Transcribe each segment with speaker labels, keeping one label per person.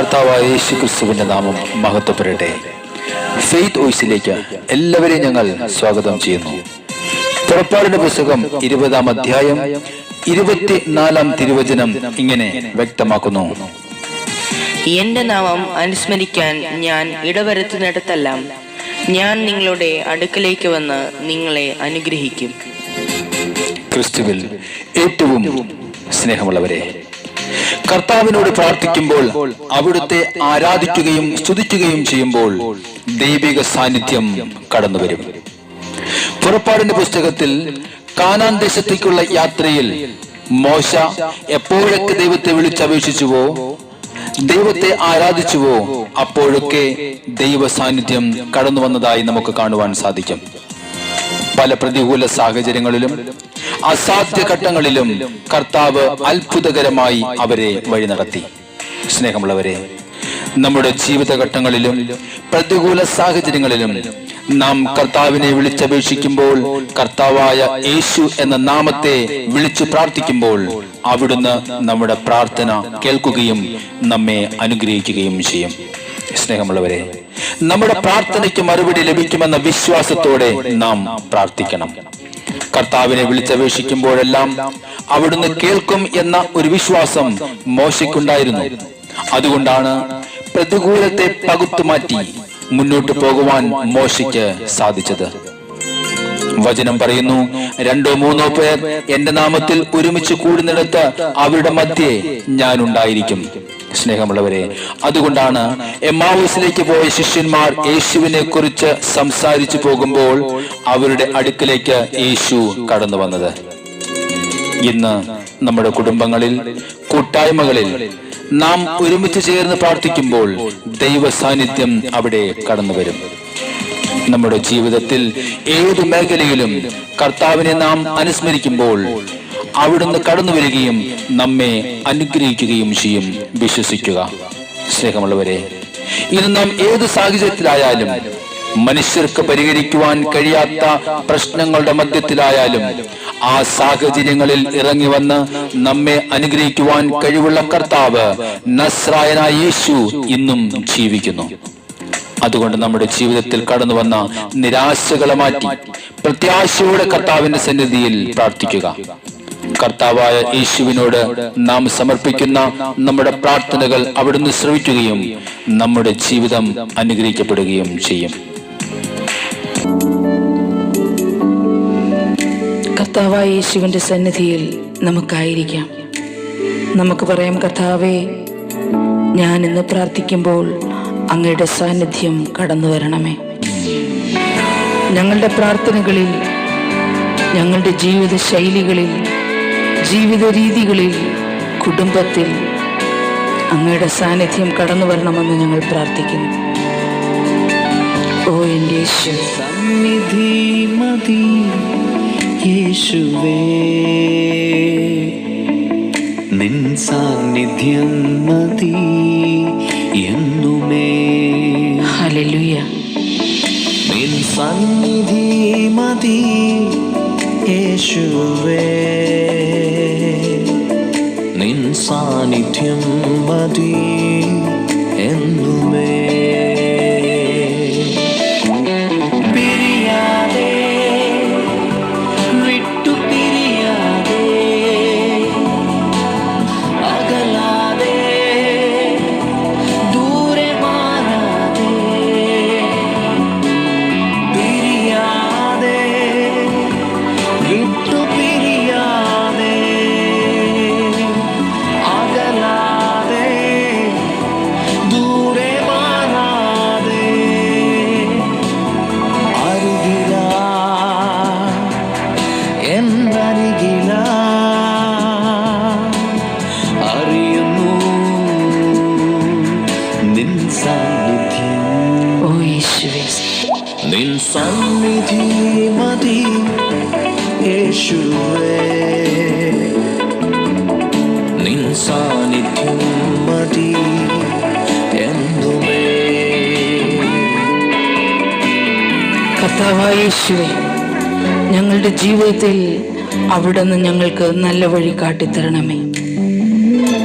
Speaker 1: കർത്താവായ യേശു ക്രിസ്തുവിന്റെ നാമം മഹത്വപ്പെടട്ടെ. ഫെയ്ത്ത് വോയിസിലേക്ക് എല്ലാവരെയും ഞങ്ങൾ സ്വാഗതം ചെയ്യുന്നു. പുറപ്പാടിന്റെ പുസ്തകം 20-ാം അധ്യായം 24-ാം തിരുവചനം ഇങ്ങനെ വ്യക്തമാക്കുന്നു:
Speaker 2: എന്റെ നാമം അനുസ്മരിക്കാൻ ഞാൻ ഇടവരുത്തുന്നിടത്തെല്ലാം ഞാൻ നിങ്ങളുടെ അടുക്കലേക്ക് വന്ന് നിങ്ങളെ അനുഗ്രഹിക്കും.
Speaker 1: ക്രിസ്തുവിൽ ഏറ്റവും സ്നേഹമുള്ളവരെ, കർത്താവിനോട് പ്രാർത്ഥിക്കുമ്പോൾ, അവിടുത്തെ ആരാധിക്കുകയും സ്തുതിക്കുകയും ചെയ്യുമ്പോൾ ദൈവിക സാന്നിധ്യം കടന്നുവരും. പുറപ്പാടിന്റെ പുസ്തകത്തിൽ കാനാൻ ദേശത്തേക്കുള്ള യാത്രയിൽ മോശ എപ്പോഴൊക്കെ ദൈവത്തെ വിളിച്ചപേക്ഷിച്ചുവോ, ദൈവത്തെ ആരാധിച്ചുവോ, അപ്പോഴൊക്കെ ദൈവ സാന്നിധ്യം കടന്നു വന്നതായി നമുക്ക് കാണുവാൻ സാധിക്കും. പല പ്രതികൂല സാഹചര്യങ്ങളിലും അസാധ്യ ഘട്ടങ്ങളിലും കർത്താവ് അത്ഭുതകരമായി അവരെ വഴി നടത്തി. സ്നേഹമുള്ളവരെ, നമ്മുടെ ജീവിതഘട്ടങ്ങളിലും പ്രതികൂല സാഹചര്യങ്ങളിലും നാം കർത്താവിനെ വിളിച്ചപേക്ഷിക്കുമ്പോൾ, കർത്താവായ യേശു എന്ന നാമത്തെ വിളിച്ചു പ്രാർത്ഥിക്കുമ്പോൾ, അവിടുന്ന് നമ്മുടെ പ്രാർത്ഥന കേൾക്കുകയും നമ്മെ അനുഗ്രഹിക്കുകയും ചെയ്യും. സ്നേഹമുള്ളവരെ, നമ്മുടെ പ്രാർത്ഥനയ്ക്ക് മറുപടി ലഭിക്കുമെന്ന വിശ്വാസത്തോടെ നാം പ്രാർത്ഥിക്കണം. കർത്താവിനെ വിളിച്ചപേക്ഷിക്കുമ്പോഴെല്ലാം അവിടുന്ന് കേൾക്കും എന്ന ഒരു വിശ്വാസം മോശയ്ക്കുണ്ടായിരുന്നു. അതുകൊണ്ടാണ് പ്രതികൂലത്തെ പകുത്തുമാറ്റി മുന്നോട്ട് പോകുവാൻ മോശയ്ക്ക് സാധിച്ചത്. വചനം പറയുന്നു, 2-3 പേർ എന്റെ നാമത്തിൽ ഒരുമിച്ച് കൂടുന്നിടത്ത് അവരുടെ മധ്യേ ഞാൻ ഉണ്ടായിരിക്കും. സ്നേഹമുള്ളവരെ, അതുകൊണ്ടാണ് എമ്മാവൂസിലേക്ക് പോയ ശിഷ്യന്മാർ യേശുവിനെ കുറിച്ച് സംസാരിച്ചു പോകുമ്പോൾ അവരുടെ അടുക്കിലേക്ക് യേശു കടന്നു വന്നത്. ഇന്ന് നമ്മുടെ കുടുംബങ്ങളിൽ, കൂട്ടായ്മകളിൽ നാം ഒരുമിച്ച് ചേർന്ന് പ്രാർത്ഥിക്കുമ്പോൾ ദൈവ സാന്നിധ്യം അവിടെ കടന്നു വരും. നമ്മുടെ ജീവിതത്തിൽ ഏത് മേഖലയിലും കർത്താവിനെ നാം അനുസ്മരിക്കുമ്പോൾ അവിടുന്ന് കടന്നു വരികയും നമ്മെ അനുഗ്രഹിക്കുകയും ചെയ്യും. വിശ്വസിക്കുക. സ്നേഹമുള്ളവരെ, ഇന്ന് നാം ഏത് സാഹചര്യത്തിലായാലും, മനുഷ്യർക്ക് പരിഹരിക്കുവാൻ കഴിയാത്ത പ്രശ്നങ്ങളുടെ മധ്യത്തിലായാലും, ആ സാഹചര്യങ്ങളിൽ ഇറങ്ങി വന്ന് നമ്മെ അനുഗ്രഹിക്കുവാൻ കഴിവുള്ള കർത്താവ് നസ്രായനായ യേശു ഇന്നും ജീവിക്കുന്നു. അതുകൊണ്ട് നമ്മുടെ ജീവിതത്തിൽ കടന്നു വന്ന നിരാശകളെ മാറ്റി പ്രത്യാശയോടെ കർത്താവിന്റെ സന്നിധിയിൽ പ്രാർത്ഥിക്കുക. കർത്താവായ യേശുവിനോട് നാം സമർപ്പിക്കുന്ന നമ്മുടെ പ്രാർത്ഥനകൾ അവിടുന്ന് ശ്രവിക്കുകയും നമ്മുടെ ജീവിതം അനുഗ്രഹിക്കപ്പെടുകയും ചെയ്യും.
Speaker 3: കർത്താവായ യേശുവിന്റെ സന്നിധിയിൽ നമുക്കായിരിക്കാം. നമുക്ക് പറയാം, കർത്താവേ, ഞാൻ ഇന്ന് പ്രാർത്ഥിക്കുമ്പോൾ അങ്ങയുടെ സാന്നിധ്യം കടന്നു വരണമേ. ഞങ്ങളുടെ പ്രാർത്ഥനകളിൽ, ഞങ്ങളുടെ ജീവിത ശൈലികളിൽ, ജീവിത രീതികളിൽ, കുടുംബത്തിൽ അങ്ങയുടെ സാന്നിധ്യം കടന്നു വരണമെന്ന് ഞങ്ങൾ പ്രാർത്ഥിക്കുന്നു. ഓ എൻ്റെ യേശു,
Speaker 4: സന്നിധി മതി യേശുവേ, നിൻ സാന്നിധ്യം മതി എന്നുമേ.
Speaker 3: ഹല്ലേലൂയ.
Speaker 4: നിൻ സന്നിധി മതി യേശുവേ, നിൻ സാന്നിധ്യം മതി എന്നുമേ. പിരിയാതെ, വിട്ടു പിരിയാതെ, അകലാതെ, ദൂരെ മാറാതെ, പിരിയാതെ, വിട്ടു പിരിയാതെ, അകലാതെ, ദൂരെ മാറാതെ, അരികില, എന്നരികില, അറിയുന്നു നിൻ സാന്നിധ്യം.
Speaker 3: ഓ യേശുവേ,
Speaker 4: നിൻ സന്നിധി മതി യേശുവേ, നിൻ സാന്നിധ്യം മതി എന്നുമേ.
Speaker 3: കർത്താവായ യേശുവേ, ഞങ്ങളുടെ ജീവിതത്തിൽ അവിടുന്ന് ഞങ്ങൾക്ക് നല്ല വഴി കാട്ടിത്തരണമേ.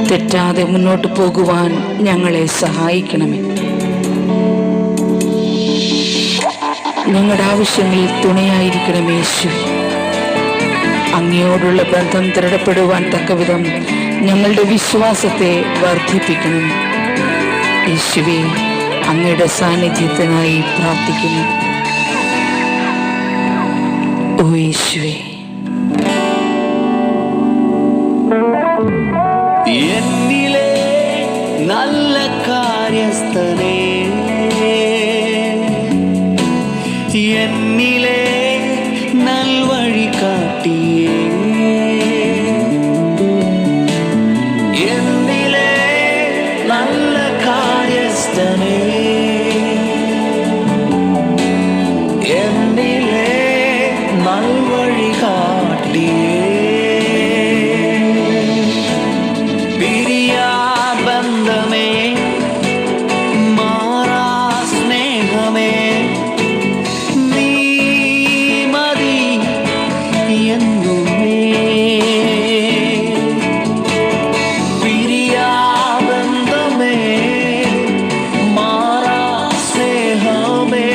Speaker 3: തെറ്റാതെ മുന്നോട്ട് പോകുവാൻ ഞങ്ങളെ സഹായിക്കണമേ. ഞങ്ങളുടെ ആവശ്യങ്ങളിൽ തുണയായിരിക്കണമേ യേശുവേ. അങ്ങയോടുള്ള ബന്ധം ദൃഢപ്പെടുവാൻ തക്കവിധം ഞങ്ങളുടെ വിശ്വാസത്തെ വർദ്ധിപ്പിക്കണമേ യേശുവേ. അങ്ങയുടെ സാന്നിധ്യത്തിനായി പ്രാർത്ഥിക്കുന്നു. ഓ യേശുവേ.
Speaker 4: എന്നിലെ നല്ല കാര്യസ്ഥനേ, എന്നിലെ നൽവഴി കാട്ടിയേ, എന്നിലെ നല്ല കാര്യസ്ഥനേ, എന്നിലെ നൽവഴി കാട്ടിയേ, ബന്ധമേ, മാറാ സ്നേഹമേ, നീ മതി എന്നുമേ. പിരിയാ ബന്ധമേ, മാറാ സ്നേഹമേ,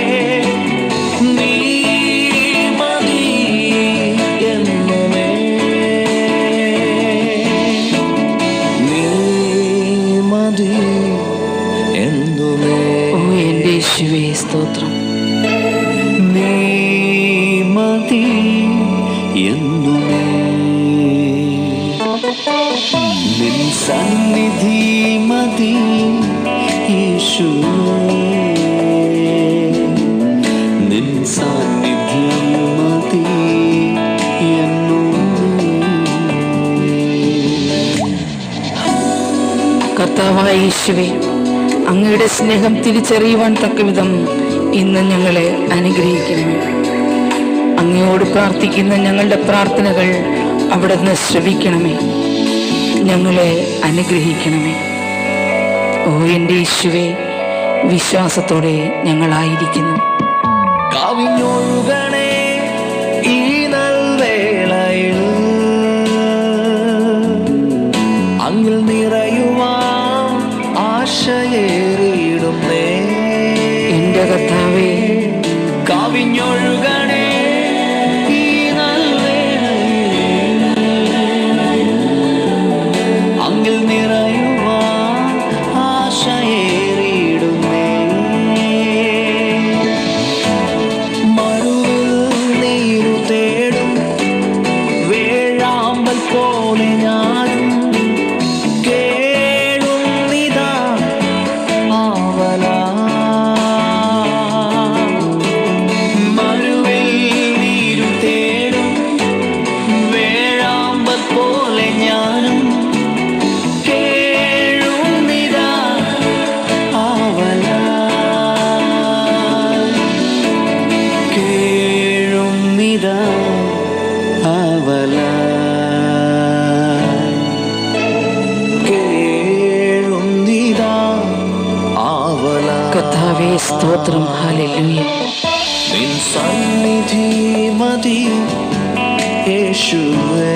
Speaker 4: നീ മതി എന്നുമേ.
Speaker 3: ഓ എൻ്റെ യേശുവേ സ്തോത്രം.
Speaker 4: നീ മതി എന്നുമേ. നിൻ സന്നിധി മതി യേശുവേ, നിൻ സാന്നിധ്യം മതി എന്നുമേ.
Speaker 3: കർത്താവായ യേശുവേ, അങ്ങയുടെ സ്നേഹം തിരിച്ചറിയുവാൻ തക്കവിധം ഇന്ന് ഞങ്ങളെ അനുഗ്രഹിക്കണമേ. അങ്ങയോട് പ്രാർത്ഥിക്കുന്ന ഞങ്ങളുടെ പ്രാർത്ഥനകൾ അവിടുന്ന് ശ്രവിക്കണമേ, ഞങ്ങളെ അനുഗ്രഹിക്കണമേ. ഓ എൻ്റെ യേശുവേ, വിശ്വാസത്തോടെ ഞങ്ങളായിരിക്കുന്നു.
Speaker 4: കവിഞ്ഞൊഴുകണേ ഈ നൽവേളയിൽ, അങ്ങിൽ നിറയുവാൻ ആശയേറിയിടുന്നേ.
Speaker 3: എൻ്റെ കർത്താവേ,
Speaker 4: കവിഞ്ഞൊഴുകണേ ഈ നൽവേളയിൽ, അങ്ങിൽ നിറയുവാൻ ആശയേറിയിടുന്നേ. മരുവിൽ നീരു തേടും വേഴാമ്പൽ പോലെ ഞാനും കേഴുന്നിതാ ആവലാ. മരുവിൽ നീരു തേടും വേഴാമ്പൽ പോലെ ഞാനും കേഴുന്നിതാ ആവലാ. കേഴുന്നിതാ ആവലാ. കേഴുന്നിതാ ആവലാ.
Speaker 3: കർത്താവേ സ്തോത്രം. ഹല്ലേലൂയ.
Speaker 4: നിൻ സന്നിധി മതി യേശുവേ,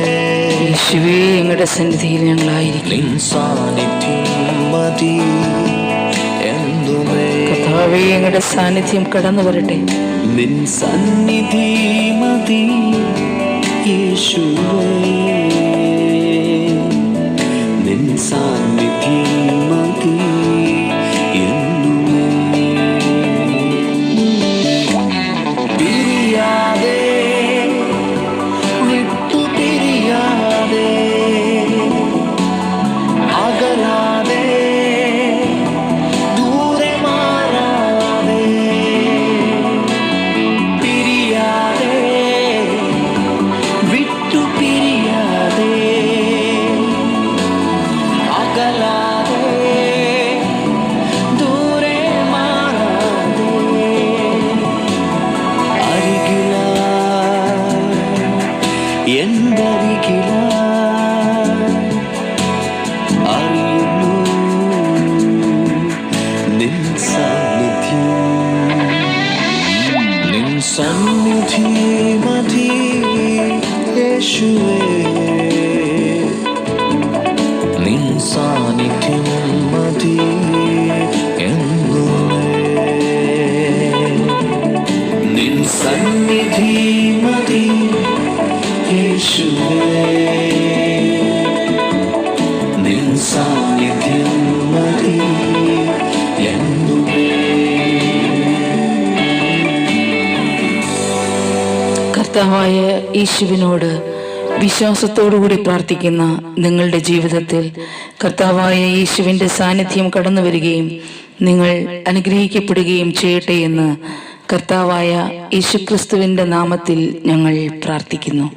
Speaker 3: യേശുവേ, അങ്ങയുടെ സന്നിധിയിൽ ഞങ്ങളായിരിക്കും.
Speaker 4: നിൻ സാന്നിധ്യം മതി എന്നുമേ.
Speaker 3: കർത്താവേ, അങ്ങയുടെ സാന്നിധ്യം കടന്നു വരട്ടെ.
Speaker 4: നിൻ സന്നിധി മതി യേശുവേ, നിൻ സാന്നിധ്യം മതി എന്നുമേ. പിരിയാതെ, വിട്ടു പിരിയാതെ, അകലാതെ, ദൂരെ മാറാതെ, പിരിയാതെ, വിട്ടു പിരിയാതെ, അകലാതെ, ദൂരെ മാറാതെ, അരികിലായി, എൻ്റെ അരികിലായി അറിയുന്നു നിൻ സാന്നിധ്യം. നിൻ സന്നിധി മതി യേശുവേ, നിൻ സാന്നിധ്യം സാന്നിധ്യം മതി എന്നുമേ.
Speaker 3: കർത്താവായ യേശുവിനോട് വിശ്വാസത്തോടുകൂടി പ്രാർത്ഥിക്കുന്ന നിങ്ങളുടെ ജീവിതത്തിൽ കർത്താവായ യേശുവിൻ്റെ സാന്നിധ്യം കടന്നു വരികയും നിങ്ങൾ അനുഗ്രഹിക്കപ്പെടുകയും ചെയ്യട്ടെ എന്ന് കർത്താവായ യേശുക്രിസ്തുവിൻ്റെ നാമത്തിൽ ഞങ്ങൾ പ്രാർത്ഥിക്കുന്നു.